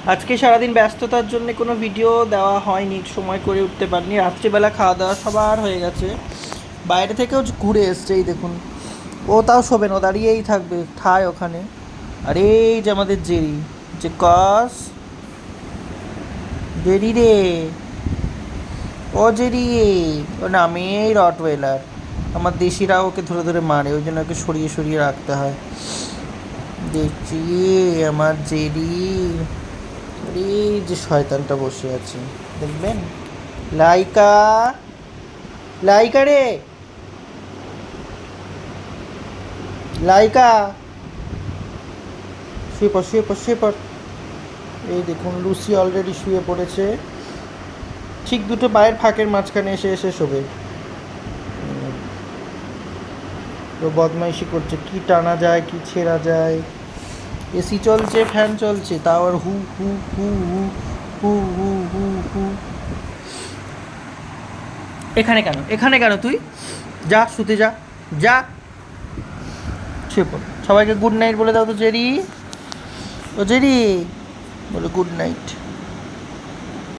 আজকে সারাদিন ব্যস্ততার জন্য কোনো ভিডিও দেওয়া হয়নি, সময় করে উঠতে পারিনি। রাত্রিবেলা খাওয়া দাওয়া সবার হয়ে গেছে, বাইরে থেকেও ঘুরে এসছে। এই দেখুন, ও তাও শোবে না, দাঁড়িয়েই থাকবে ঠায় ওখানে। আর এই যে আমাদের জেরি, যে কস জেরি রে, ও জেরি, ও নামেই রটওয়েলার। আমার দেশিরা ওকে ধরে ধরে মারে, ওই জন্য ওকে সরিয়ে সরিয়ে রাখতে হয়। দেখছি আমার জেরি, এই যে শয়তানটা বসে আছে দেখবেন। লাইকা, লাইকা রে, লাইকা, শুয়ে পড় শুয়ে পড় শুয়ে পড়। এই দেখুন লুসি অলরেডি শুয়ে পড়েছে, ঠিক দুটো পায়ের ফাঁকের মাঝখানে এসে এসে শোবে। ও বদমাইশি করছে, কি টানা যায় কি ছেঁড়া যায়। এসি চলছে, ফ্যান চলছে, তাও আর হু হু হু হু হু হু হু হু। এখানে কেন, এখানে কেন তুই? যা শুতে যা, যা শুয়ে পড়। সবাইকে গুড নাইট বলে দাও তো জেরি, ও জেরি, বলো গুড নাইট।